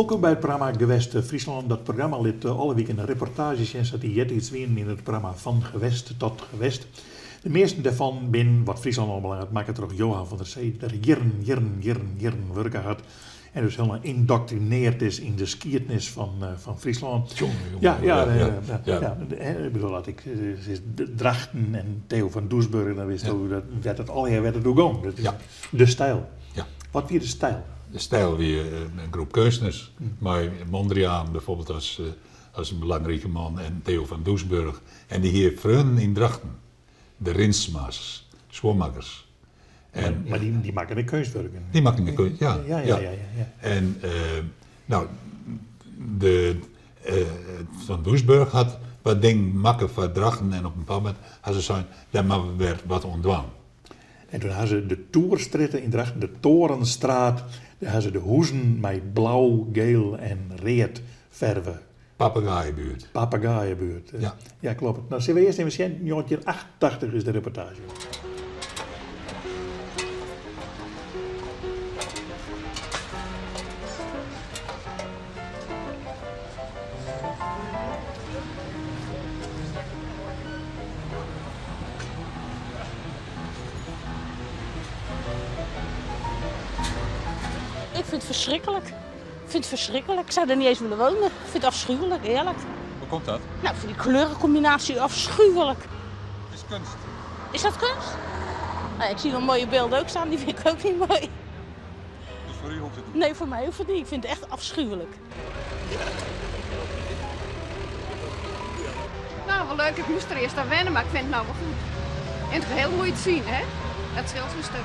Ook bij het programma Gewest Friesland. Dat programma liet alle week een reportage in, zodat die jet iets winnen in het programma Van Gewest tot Gewest. De meeste daarvan binnen wat Friesland al belangrijk maakt, toch Johan van der Zee, dat jaren werken had. En dus helemaal indoctrineerd is in de skiertnis van Friesland. Ik bedoel dat ik Drachten en Theo van Doesburg, dan wist dat werd het al werd het ook. Dat is de stijl. Ja. Wat weer de stijl? De stijl weer een groep keuzes. Maar Mondriaan bijvoorbeeld als een belangrijke man en Theo van Doesburg. En die hier vrienden in Drachten. De Rinsma's, Schoonmakers. Maar die maken de keuswerken. Die maken de keus, ja. En Van Doesburg had wat dingen maken voor Drachten en op een bepaald moment hadden ze gezegd, daar maar werd wat ontdwaan. En toen hadden ze de Toerstritten in Drachten, de Torenstraat, daar hadden ze de hoezen met blauw, geel en reet verven. Papegaaienbuurt. Ja, klopt. Nou, zullen we eerst even zien, 1988 is de reportage. Ik vind het verschrikkelijk. Ik zou er niet eens willen wonen. Ik vind het afschuwelijk, eerlijk. Hoe komt dat? Nou, ik vind die kleurencombinatie afschuwelijk. Het is kunst. Is dat kunst? Nou, ik zie wel mooie beelden ook staan, die vind ik ook niet mooi. Dus voor u hoeft het niet? Nee, voor mij hoeft het niet. Ik vind het echt afschuwelijk. Nou, wel leuk. Ik moest er eerst aan wennen, maar ik vind het nou wel goed. In het geheel moet je het zien, hè? Dat scheelt zo'n stuk.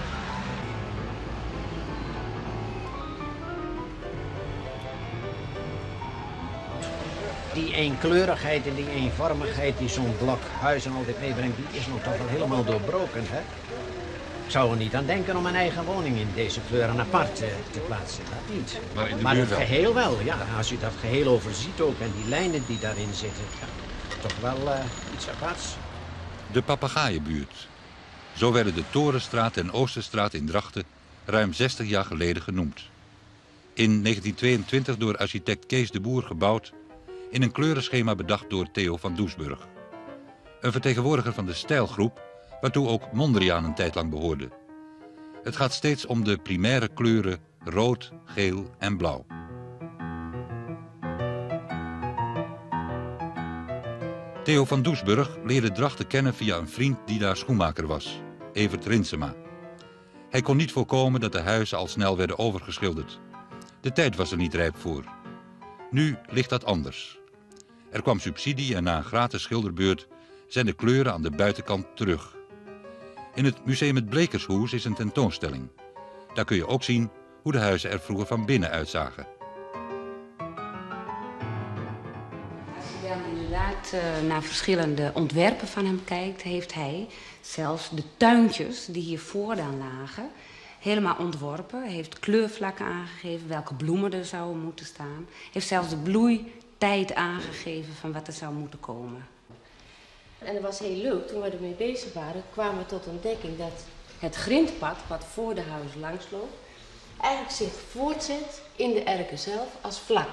Die eenkleurigheid en die eenvormigheid die zo'n blok huizen altijd meebrengt, die is nog toch wel helemaal doorbroken, hè? Ik zou er niet aan denken om een eigen woning in deze kleuren apart te plaatsen, dat niet. Maar het geheel wel, ja. Als u dat geheel overziet ook en die lijnen die daarin zitten, ja, toch wel iets aparts. De Papegaaienbuurt. Zo werden de Torenstraat en Oosterstraat in Drachten ruim 60 jaar geleden genoemd. In 1922 door architect Kees de Boer gebouwd, in een kleurenschema bedacht door Theo van Doesburg. Een vertegenwoordiger van de stijlgroep, waartoe ook Mondriaan een tijd lang behoorde. Het gaat steeds om de primaire kleuren rood, geel en blauw. Theo van Doesburg leerde Drachten kennen via een vriend die daar schoenmaker was, Evert Rinsema. Hij kon niet voorkomen dat de huizen al snel werden overgeschilderd. De tijd was er niet rijp voor. Nu ligt dat anders. Er kwam subsidie en na een gratis schilderbeurt zijn de kleuren aan de buitenkant terug. In het Museum het Blekershoes is een tentoonstelling. Daar kun je ook zien hoe de huizen er vroeger van binnen uitzagen. Als je dan inderdaad naar verschillende ontwerpen van hem kijkt, heeft hij zelfs de tuintjes die hiervoor dan lagen helemaal ontworpen. Hij heeft kleurvlakken aangegeven, welke bloemen er zouden moeten staan. Hij heeft zelfs de bloeitijd aangegeven van wat er zou moeten komen. En dat was heel leuk, toen we ermee bezig waren, kwamen we tot ontdekking dat het grindpad, wat voor de huis langsloopt, eigenlijk zich voortzet in de erken zelf als vlak.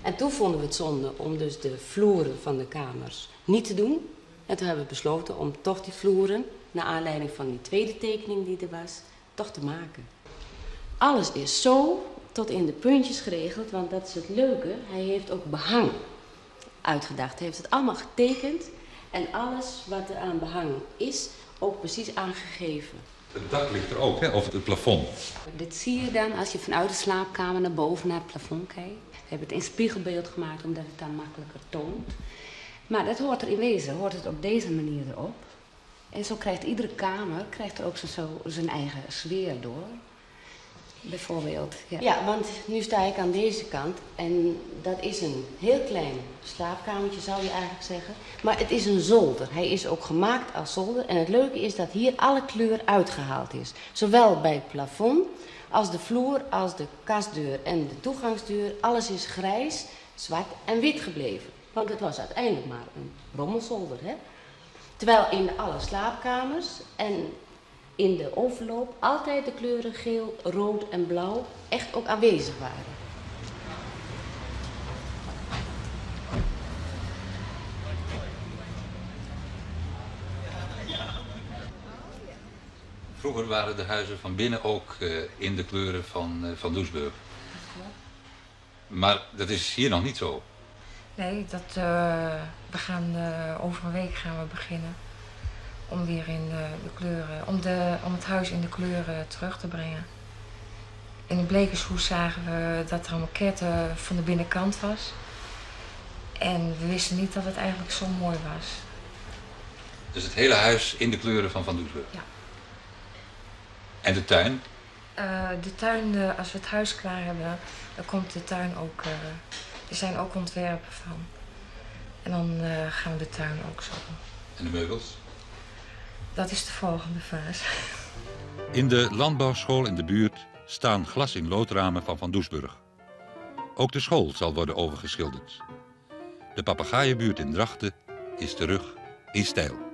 En toen vonden we het zonde om dus de vloeren van de kamers niet te doen. En toen hebben we besloten om toch die vloeren, naar aanleiding van die tweede tekening die er was, toch te maken. Alles is zo tot in de puntjes geregeld, want dat is het leuke. Hij heeft ook behang uitgedacht. Hij heeft het allemaal getekend en alles wat er aan behang is, ook precies aangegeven. Het dak ligt er ook, hè? Of het plafond. Dit zie je dan als je vanuit de slaapkamer naar boven naar het plafond kijkt. We hebben het in spiegelbeeld gemaakt omdat het dan makkelijker toont. Maar dat hoort er in wezen, hoort het op deze manier erop. En zo krijgt iedere kamer er ook zo zijn eigen sfeer door. Bijvoorbeeld. Ja. Ja, want nu sta ik aan deze kant en dat is een heel klein slaapkamertje, zou je eigenlijk zeggen. Maar het is een zolder. Hij is ook gemaakt als zolder. En het leuke is dat hier alle kleur uitgehaald is. Zowel bij het plafond als de vloer, als de kastdeur en de toegangsdeur. Alles is grijs, zwart en wit gebleven. Want het was uiteindelijk maar een rommelzolder, hè? Terwijl in alle slaapkamers en in de overloop altijd de kleuren geel, rood en blauw echt ook aanwezig waren. Vroeger waren de huizen van binnen ook in de kleuren van Doesburg. Maar dat is hier nog niet zo. Nee, we gaan over een week gaan we beginnen om weer in de kleuren, om het huis in de kleuren terug te brengen. In het Blekershoes zagen we dat er een maquette van de binnenkant was. En we wisten niet dat het eigenlijk zo mooi was. Dus het hele huis in de kleuren van Doesburg? Ja. En de tuin? De tuin, als we het huis klaar hebben, dan komt de tuin ook, er zijn ook ontwerpen van. En dan gaan we de tuin ook zo doen. En de meubels? Dat is de volgende fase. In de landbouwschool in de buurt staan glas in loodramen van Doesburg. Ook de school zal worden overgeschilderd. De papegaaienbuurt in Drachten is terug in stijl.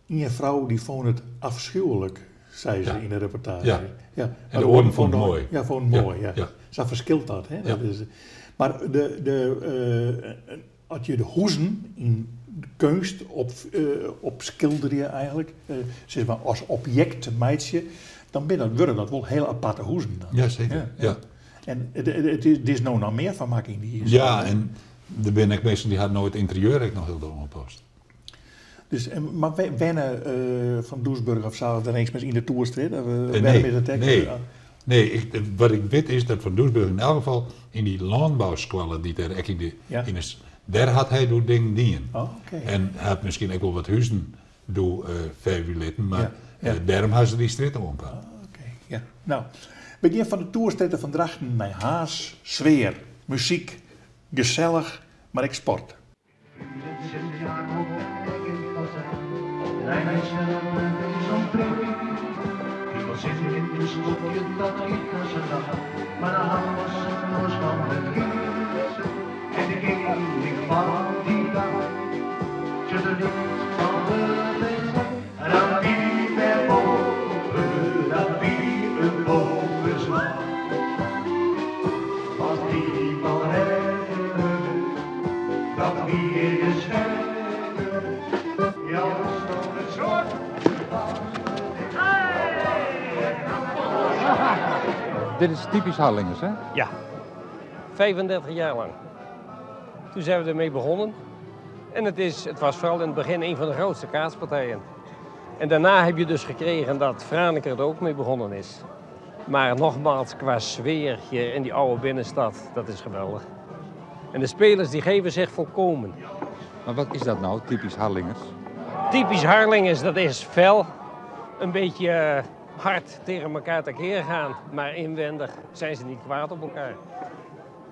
Je vrouw die vond het afschuwelijk, zei ze in de reportage. Ja. Ja. En de oren vond het mooi. Ja, vond het mooi. Ja. Ja. Zo verschilt dat. Hè? Ja. Dat is, maar als je de hoezen in de kunst op schilder je eigenlijk, zeg maar als object meidje, dan worden dat wel heel aparte hoezen. Dan. Ja, zeker. Ja. En het is nou nog meer vermakking die hier Ja, en de binnenmeester die had nooit het interieur nog heel doorgepast. Dus, maar wennen van Doesburg of zo, dan eens met in de Toerstraat? Nee, wat ik weet is dat Van Doesburg in elk geval in die landbouwscholen die daar echt in is, daar had hij door dingen dienen. Oh, okay. En hij had misschien ook wel wat huizen door verwileten, maar daarom hadden ze die straat omgaan. Oké, ja. Nou, begin van de Toerstraat van Drachten naar haas, sfeer, muziek, gezellig, maar ik sport. Iemand zit in een stokje dat ik als een dag, maar de hand was los van het giet. En de king van die dag, zit er niet van de wc. En dan wie er boven, dat wie een boven slaat. Wat die van redden, dat wie in de schermen, ja, stond het soort. Dit is typisch Harlingers, hè? Ja, 35 jaar lang. Toen zijn we ermee begonnen. En het was vooral in het begin een van de grootste kaatspartijen. En daarna heb je dus gekregen dat Franeker er ook mee begonnen is. Maar nogmaals, qua sfeer hier in die oude binnenstad, dat is geweldig. En de spelers die geven zich volkomen. Maar wat is dat nou, typisch Harlingers? Typisch Harlingers, dat is fel, een beetje hard tegen elkaar tekeer gaan. Maar inwendig zijn ze niet kwaad op elkaar.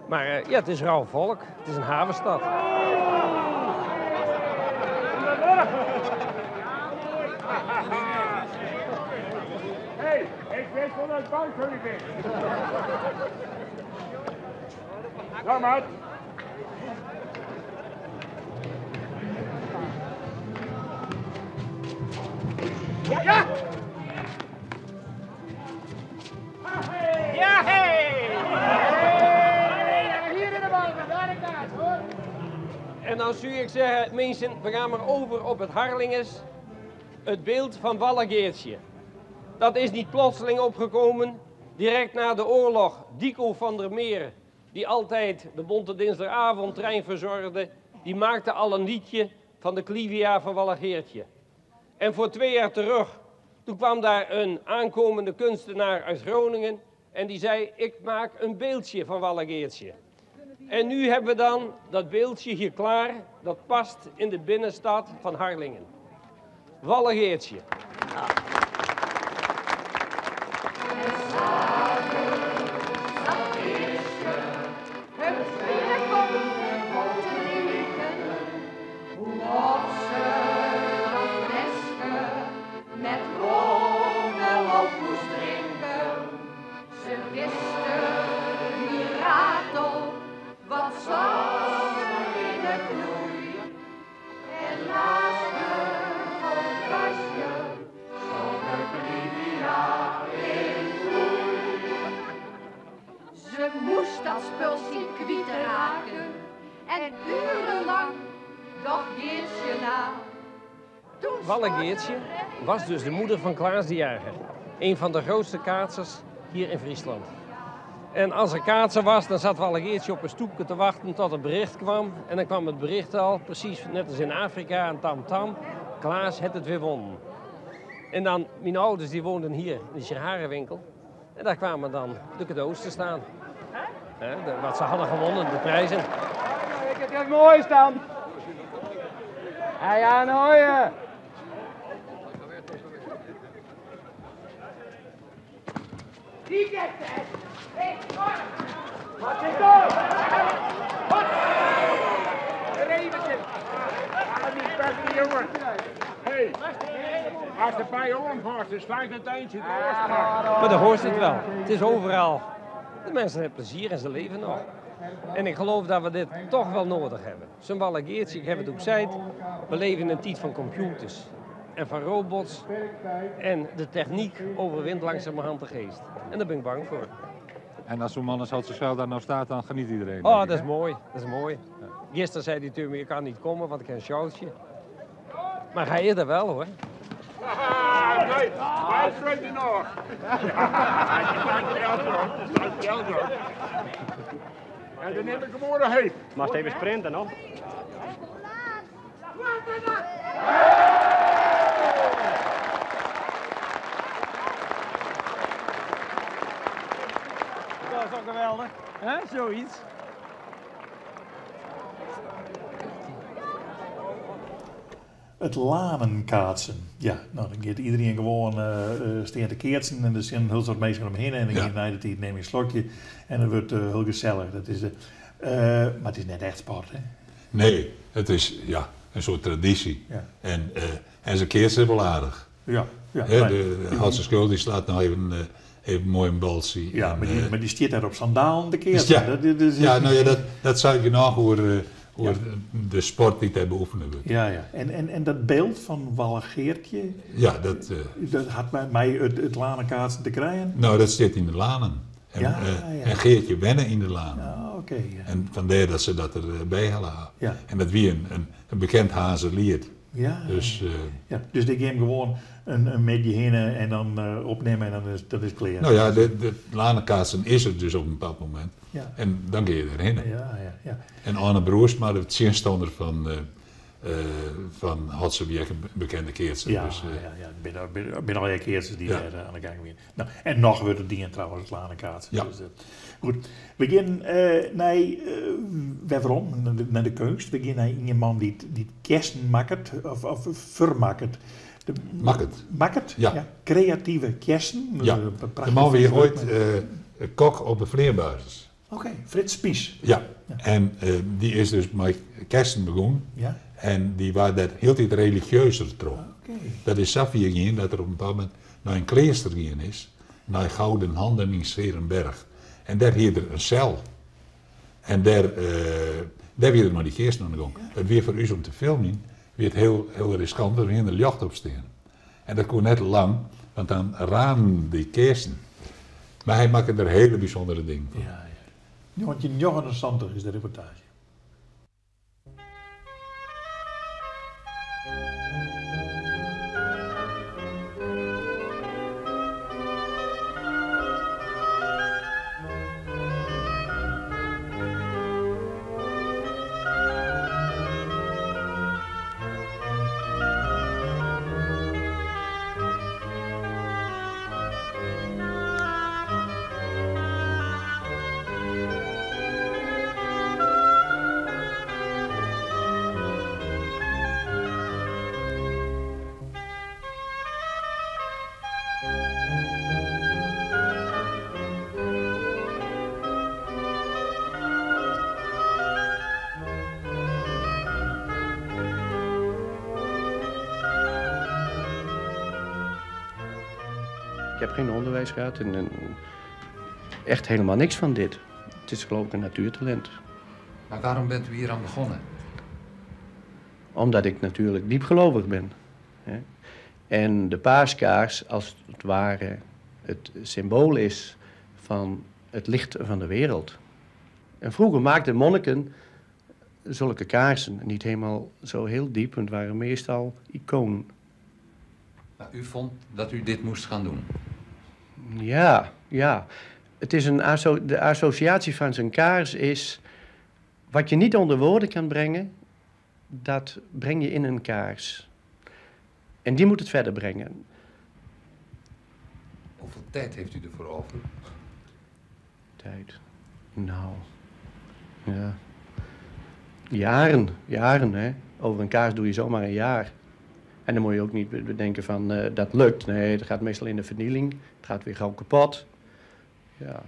Maar ja, het is rauw volk. Het is een havenstad. Hey, ik weet vanuit bang voor je bent. Ja, maat. Ja! Ja, hey! Hier in de bal, daar de kaart, hoor. En dan zou ik zeggen, mensen, we gaan maar over op het Harlingers. Het beeld van Wallegeertje. Dat is niet plotseling opgekomen. Direct na de oorlog, Dico van der Meer, die altijd de Bonte Dinsdagavondtrein verzorgde, die maakte al een liedje van de Clivia van Wallegeertje. En voor 2 jaar terug, toen kwam daar een aankomende kunstenaar uit Groningen en die zei, ik maak een beeldje van Wallegeertje. En nu hebben we dan dat beeldje hier klaar, dat past in de binnenstad van Harlingen. Wallegeertje. Walle-Geertje was dus de moeder van Klaas de Jager. Een van de grootste kaatsers hier in Friesland. En als er kaatsen was, dan zat Walle-Geertje op een stoepje te wachten tot het bericht kwam. En dan kwam het bericht al, precies net als in Afrika, een tam-tam. Klaas heeft het weer wonnen. En dan, mijn ouders die woonden hier in de sigarenwinkel. En daar kwamen dan de cadeaus te staan. Wat ze hadden gewonnen, de prijzen. Ik heb het mooi staan. Ja, nou je. Die kent het. Wat is dat? Wat? Reventje. Die beste jongen. Hé, als de bij omgaat, dan sluit het eentje de oorspraak. Maar dat hoort het wel. Het is overal. De mensen hebben plezier en ze leven nog. En ik geloof dat we dit toch wel nodig hebben. Zo'n Walle-Geertje, ik heb het ook gezegd, we leven in een tijd van computers en van robots. En de techniek overwint langzamerhand de geest. En daar ben ik bang voor. En als zo'n man als Hans Zuil daar nou staat, dan geniet iedereen. Oh, dat is mooi. Dat is mooi. Gisteren zei hij tegen me, je kan niet komen, want ik heb een showtje. Maar hij is er wel, hoor. Nee, hij spreekt je nog. En dan neem ik hem morgen heen. Mag even sprinten nog? Dat is toch geweldig, hè? Zoiets. Het lanenkaatsen. Ja, nou dan gaat iedereen gewoon staan te keertsen en er zijn heel soort mensen omheen en dan ga je naar de tijd neem je een slokje en dan wordt heel gezellig. Dat is, maar het is net echt sport, hè? Nee, het is een soort traditie. Ja. En ze keertsen wel aardig. Ja. De Hadse Schuld die slaat nou even mooi een balsie. Ja, en, maar die staat daar op sandaal de keertsen. Dat zou je nog hoor de sport die hij beoefenen wordt. Ja. En dat beeld van Walle-Geertje, ja, dat had mij het lanenkaatsen te krijgen? Nou, dat zit in de lanen. En Geertje wennen in de lanen. Ja, oké. En vandaar dat ze dat erbij hadden. Ja. En dat wie een bekend hazelied. Ja. Dus die game gewoon een medje heen en dan opnemen en dan is het klaar. Nou ja, de lanenkaatsen is er dus op een bepaald moment. Ja. En dan ga je erheen. Ja. En Arne Broersma, de zinstander van Hadse Wiek, een bekende keertsen. Ja, binnen al die keertsen die daar aan de gang zijn. Nou, en nog wordt het ding trouwens, het lanenkaatsen. Ja. Dus, goed, we gaan naar de kunst. We gaan naar iemand die kersten maakt of vermaakt. Maakt? Ja. Creatieve kersten. Ja, de man weer ooit kok op de vleerbasis. Oké, Frits Spies. Ja, en die is dus met kersten begonnen. Ja. En die waren dat heel tijd religieuzer trok. Dat is Safia ging dat er op een bepaald moment naar een klooster gegaan is. Naar Gouden Handen in Serenberg. En daar hier er een cel. En daar weer maar die kersten aan de gang. Het weer voor u om te filmen, weer heel riskant, er weer in de jacht op staan. En dat kon net lang, want dan raamden die kersten. Maar hij maakte er hele bijzondere dingen van. Ja. Want je nog interessanter is de reportage. Ik heb geen onderwijs gehad en echt helemaal niks van dit. Het is geloof ik een natuurtalent. Maar waarom bent u hier aan begonnen? Omdat ik natuurlijk diepgelovig ben. Hè. En de paaskaars als het ware het symbool is van het licht van de wereld. En vroeger maakten monniken zulke kaarsen, niet helemaal zo heel diep, want het waren meestal iconen. Nou, u vond dat u dit moest gaan doen? Ja. Het is de associatie van zijn kaars is... Wat je niet onder woorden kan brengen, dat breng je in een kaars. En die moet het verder brengen. Hoeveel tijd heeft u ervoor over? Tijd? Nou, ja. Jaren, hè. Over een kaars doe je zomaar een jaar. En dan moet je ook niet bedenken van, dat lukt. Nee, dat gaat meestal in de vernieling. Het gaat weer gauw kapot. Ja.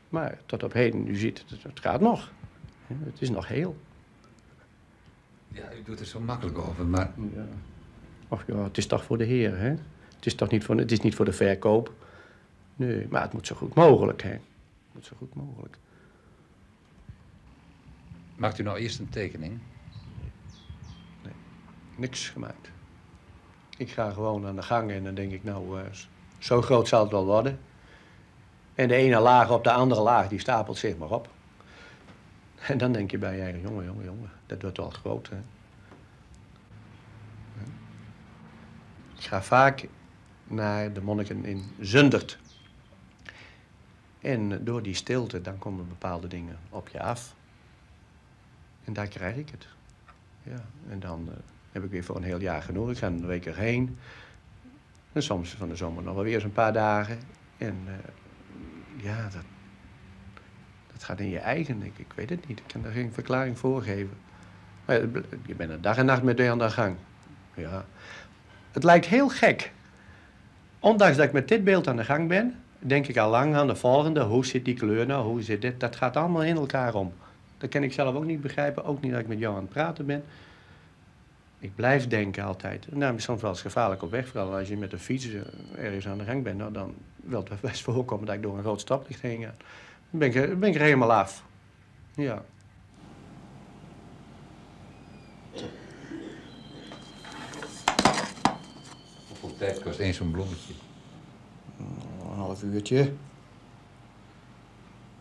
Maar tot op heden, u ziet, het gaat nog. Het is nog heel. Ja, u doet er zo makkelijk over, maar... Ja. Och ja, het is toch voor de Heer, hè. Het is toch niet voor, het is niet voor de verkoop. Nee, maar het moet zo goed mogelijk, hè. Het moet zo goed mogelijk. Maakt u nou eerst een tekening? Nee, niks gemaakt. Ik ga gewoon aan de gang en dan denk ik, nou, zo groot zal het wel worden. En de ene laag op de andere laag, die stapelt zich maar op. En dan denk je bij je eigen, jongen, dat wordt wel groot, hè. Ik ga vaak naar de monniken in Zundert. En door die stilte, dan komen bepaalde dingen op je af. En daar krijg ik het. Ja, en dan heb ik weer voor een heel jaar genoeg. Ik ga een week erheen. En soms van de zomer nog wel weer eens een paar dagen. En ja, dat gaat in je eigen. Ik weet het niet. Ik kan daar geen verklaring voor geven. Maar je bent een dag en nacht met aan de gang. Ja. Het lijkt heel gek. Ondanks dat ik met dit beeld aan de gang ben, denk ik al lang aan de volgende. Hoe zit die kleur nou? Hoe zit dit? Dat gaat allemaal in elkaar om. Dat kan ik zelf ook niet begrijpen. Ook niet dat ik met jou aan het praten ben. Ik blijf denken altijd. Nou, soms wel eens gevaarlijk op weg. Vooral als je met een fiets ergens aan de gang bent. Nou, dan wil het best voorkomen dat ik door een rood stoplicht heen ga. Dan ben ik er helemaal af. Ja. Hoeveel tijd kost één zo'n bloemetje? Een half uurtje.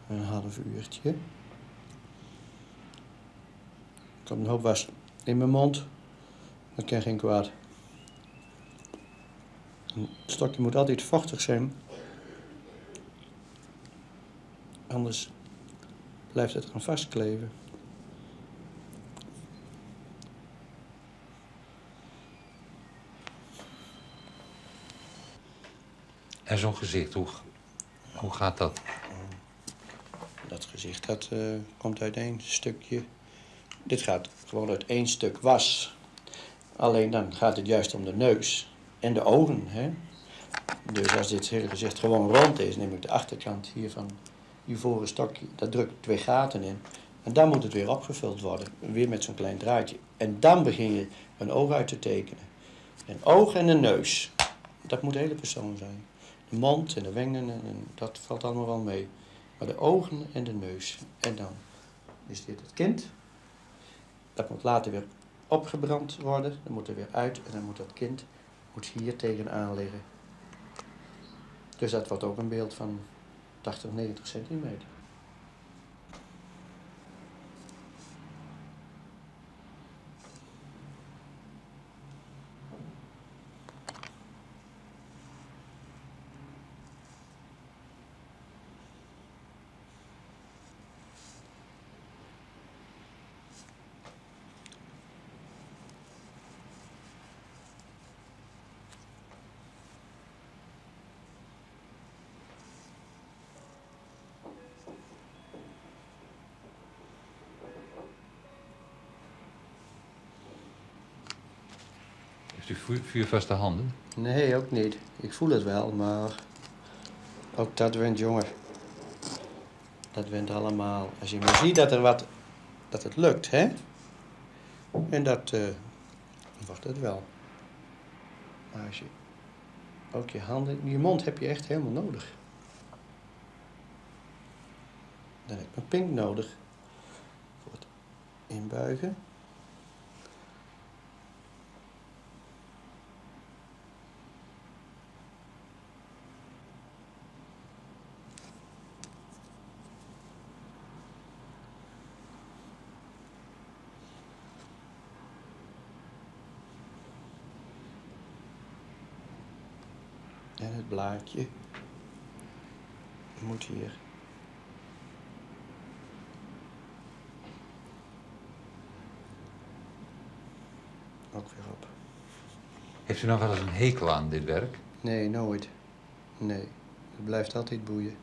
Een half uurtje. Er komt een hoop was in mijn mond. Dat kan geen kwaad. Het stokje moet altijd vochtig zijn. Anders blijft het gaan vastkleven. En zo'n gezicht, hoe gaat dat? Dat gezicht, dat komt uit één stukje. Dit gaat gewoon uit één stuk was. Alleen dan gaat het juist om de neus en de ogen. Hè? Dus als dit hele gezicht gewoon rond is, neem ik de achterkant hier van die ivoren stokje. Daar druk ik 2 gaten in. En dan moet het weer opgevuld worden. Weer met zo'n klein draadje. En dan begin je een oog uit te tekenen. Een oog en een neus. Dat moet de hele persoon zijn. De mond en de wengen, en dat valt allemaal wel mee. Maar de ogen en de neus. En dan is dit het kind. Dat moet later weer opgebrand worden. Dat moet er weer uit. En dan moet dat kind hier tegenaan liggen. Dus dat wordt ook een beeld van 80, 90 centimeter. Heeft u vuurvaste handen? Nee, ook niet. Ik voel het wel, maar ook dat wint, jongen. Dat wint allemaal. Als je maar ziet dat het lukt, hè? En dat wordt het wel. Maar als je ook je handen, je mond heb je echt helemaal nodig. Dan heb ik mijn pink nodig voor het inbuigen. En het blaadje moet hier. Ook weer op. Heeft u nog wel eens een hekel aan dit werk? Nee, nooit. Nee, het blijft altijd boeien.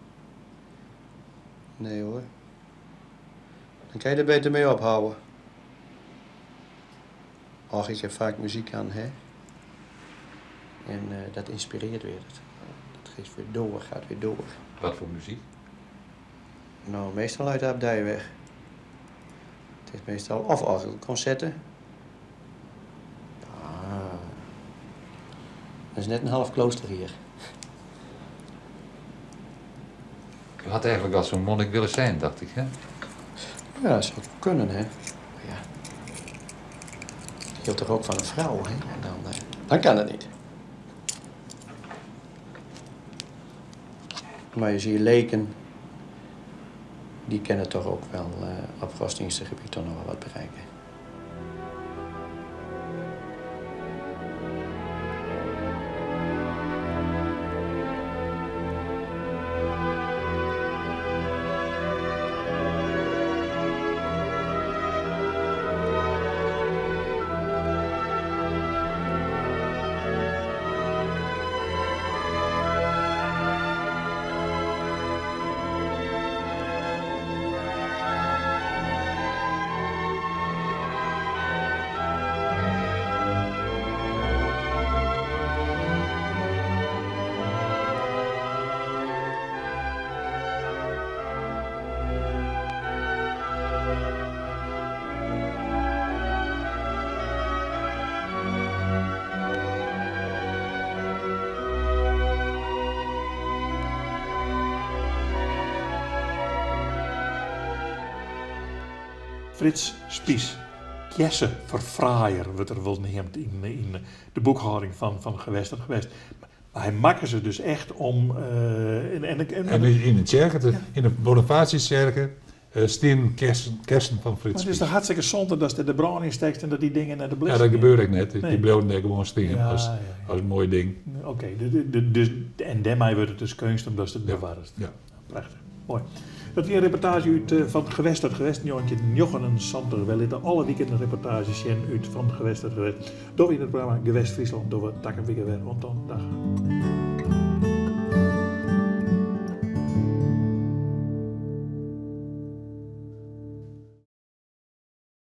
Nee hoor. Dan kan je er beter mee ophouden. Och, ik heb vaak muziek aan, hè. En dat inspireert weer. Dat geeft weer door, gaat weer door. Wat voor muziek? Nou, meestal uit de Abdijweg. Het is meestal of orgelconcerten. Dat is net een half klooster hier. U had eigenlijk wel zo'n monnik willen zijn, dacht ik, hè? Ja, dat zou kunnen, hè. Maar ja. Je hield toch ook van een vrouw, hè? En dan kan het niet. Maar je ziet leken, die kennen toch ook wel op godsdienstengebied toch nog wel wat bereiken. Frits Spies, Jesse Verfraaier wordt er wel genoemd in de boekhouding van Gewest en Gewest. Maar hij maakte ze dus echt om... En in de kerken, in de Bonifatiuskerken, steen kersen van Frits Maar het is Spies. toch hartstikke zonde dat er de brand in steekt en dat die dingen naar de blik. Ja, dat gebeurde ik net. Nee. Die bleven daar gewoon steen Ja, als een mooi ding. Oké, dus en daarmee wordt het dus kunst omdat het bewaard. Ja. Prachtig, mooi. Dat is een reportage uit van Gewest tot Gewest. Jontje Jochen en Sander. Wij laten alle weekenden reportages zien uit van Gewest tot Gewest. Door in het programma Gewest Friesland. Door we takken weer rond dan dag.